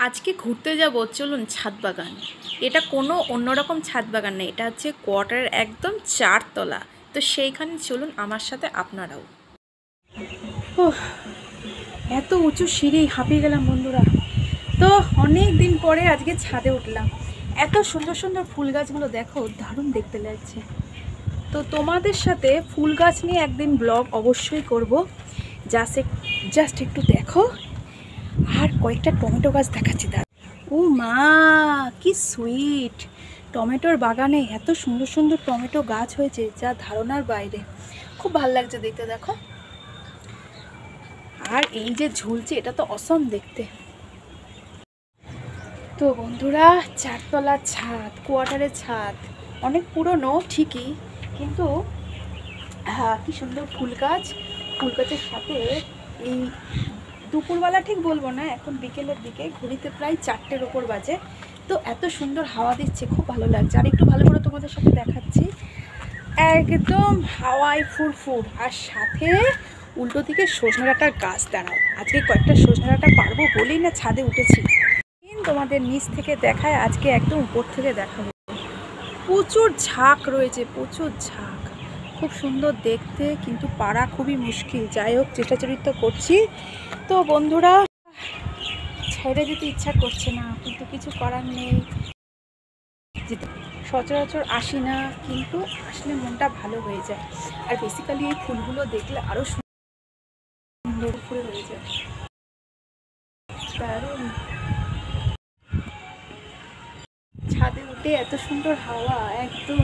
আজকে ঘুরতে যাব, চলুন ছাদ বাগান। এটা কোনো অন্যরকম ছাদ বাগান নেই, এটা হচ্ছে কোয়ার্টারের একদম 4 তলা। তো সেইখানে চলুন আমার সাথে আপনারাও। এত উঁচু সিঁড়ি, হাঁপিয়ে গেলাম বন্ধুরা। তো অনেক দিন পরে আজকে ছাদে উঠলাম। এত সুন্দর সুন্দর ফুল গাছগুলো দেখো, দারুণ দেখতে লাগছে। তো তোমাদের সাথে ফুল গাছ নিয়ে একদিন ব্লগ অবশ্যই করব। জাস্ট একটু দেখো। আর কয়েকটা টমেটো গাছ দেখাচ্ছি। ও মা, কি সুইট! টমেটোর বাগানে এত সুন্দর সুন্দর টমেটো গাছ হয়েছে, যা ধারণার বাইরে। খুব ভালো লাগছে দেখতে, দেখো। আর এই যে ঝুলছে, এটা তো অসম দেখতে। তো বন্ধুরা, 4 তলার ছাদ, কোয়ার্টারের ছাদ, অনেক পুরনো ঠিকই, কিন্তু হ্যাঁ, কি সুন্দর ফুল গাছ। ফুল গাছের সাথে এই দুপুরবেলা ঠিক বলবো না, এখন বিকেলের দিকে, ঘড়িতে প্রায় 4টের ওপর বাজে। তো এত সুন্দর হাওয়া দিচ্ছে, খুব ভালো লাগছে। আর একটু ভালো করে তোমাদের সাথে দেখাচ্ছি, একদম হাওয়ায় ফুরফুর। আর সাথে উল্টো দিকে সজনে ডাঁটার গাছ দাঁড়াও। আজকে কয়েকটা সজনে ডাঁটা পারবো বলেই না ছাদে উঠেছি। তোমাদের নিচ থেকে দেখায়, আজকে একদম উপর থেকে দেখাবো। প্রচুর ঝাঁক রয়েছে, প্রচুর ঝাঁক। খুব সুন্দর দেখতে, কিন্তু পারা খুবই মুশকিল। যাই হোক, চেষ্টা করছি। তো বন্ধুরা, ছেড়ে যেতে ইচ্ছা করছে না, কিন্তু কিছু করার নেই। সচরাচর আসি না, কিন্তু আসলে মনটা ভালো হয়ে যায়। আর বেসিক্যালি এই ফুলগুলো দেখলে আরো সুন্দর ফুল হয়ে যায়। দারুণ। ছাদে উঠে এত সুন্দর হাওয়া, একদম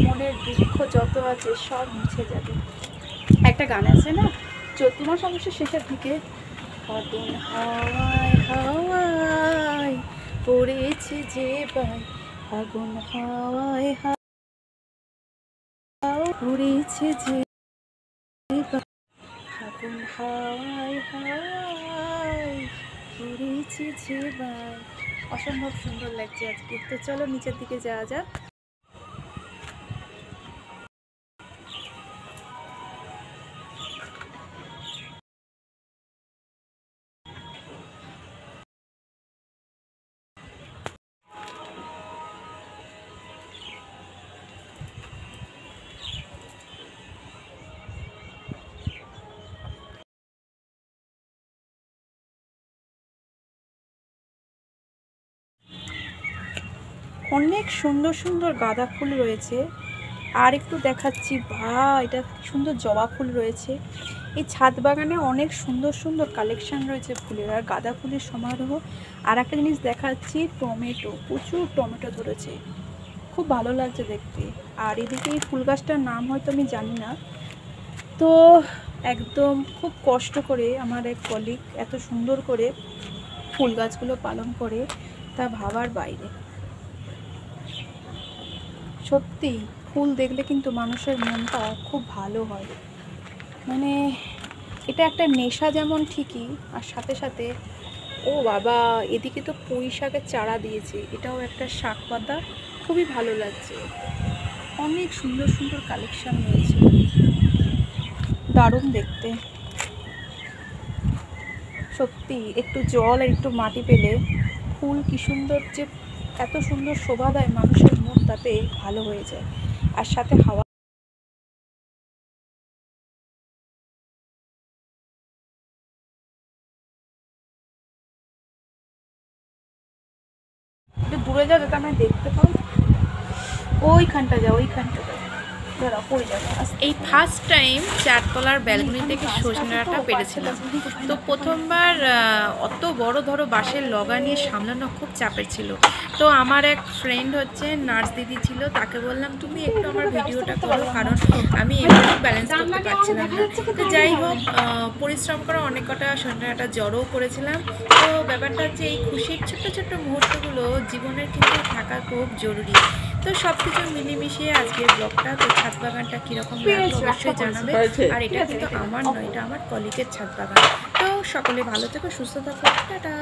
মনের দুঃখ যত আছে সব মুছে যাবে। একটা গান আছে না, চৈত্র মাস অবশ্য শেষের দিকে, ফাগুন হাওয়ায় হাওয়ায় পড়েছে যে বাই, ফাগুন হাওয়ায় হাওয়ায় পড়েছে যে বাই, ফাগুন হাওয়ায় হাওয়ায় পড়েছে যে বাই। অসম্ভব সুন্দর লাগছে আজকে। তো চলো নিচের দিকে যাওয়া যাক। অনেক সুন্দর সুন্দর গাঁদা ফুল রয়েছে। আর একটু দেখাচ্ছি, এটা সুন্দর জবা ফুল রয়েছে। এই ছাদ বাগানে অনেক সুন্দর সুন্দর কালেকশন রয়েছে ফুলের, আর গাঁদা ফুলের সমারোহ। আর একটা জিনিস দেখাচ্ছি, টমেটো, প্রচুর টমেটো ধরেছে, খুব ভালো লাগছে দেখতে। আর এদিকে এই ফুল গাছটার নাম হয়তো আমি জানি না। তো একদম খুব কষ্ট করে আমার এক কলিগ এত সুন্দর করে ফুল গাছগুলো পালন করে, তা ভাবার বাইরে। সত্যি ফুল দেখলে কিন্তু মানুষের মনটা খুব ভালো হয়। মানে এটা একটা নেশা যেমন ঠিকই, আর সাথে সাথে ও বাবা, এদিকে তো পুঁই শাকের চারা দিয়েছে, এটাও একটা শাক পাতা, খুবই ভালো লাগছে। অনেক সুন্দর সুন্দর কালেকশন রয়েছে, দারুণ দেখতে। সত্যি একটু জল আর একটু মাটি পেলে ফুল কি সুন্দর, যে এত সুন্দর শোভা দেয়, মানুষের মন তাতে ভালো হয়ে যায়। আর সাথে হাওয়া। একটু দূরে যাও যাতে আমি দেখতে পাও। ওইখানটা যাও, ওইখানটা যাও, এই ফার্স্ট টাইম 4 তলার ব্যালকনি থেকে সজনে ডাঁটা পেরেছিলাম। তো প্রথমবার অত বড় ধরো বাঁশের লগা নিয়ে সামলানো খুব চাপের ছিল। তো আমার এক ফ্রেন্ড হচ্ছে নার্স দিদি ছিল, তাকে বললাম তুমি একটু আমার ভিডিওটা করো, কারণ আমি এমনি ব্যালেন্স করতে পারছিলাম না। তো যাই হোক, পরিশ্রম করা অনেক কটা সজনে ডাঁটা জড়ও করেছিলাম। তো ব্যাপারটা হচ্ছে, এই খুশির ছোট্ট ছোট্ট মুহূর্তগুলো জীবনের কিন্তু থাকা খুব জরুরি। তো সব কিছু মিলেমিশিয়ে আজকের ব্লগটা। তো ছাদ বাগানটা কীরকম লাগলো অবশ্যই জানাবে। আর এটা কিন্তু আমার নয়, এটা আমার কলিগের ছাদ বাগান। তো সকলে ভালো থেকো, সুস্থ থাকো, টাটা।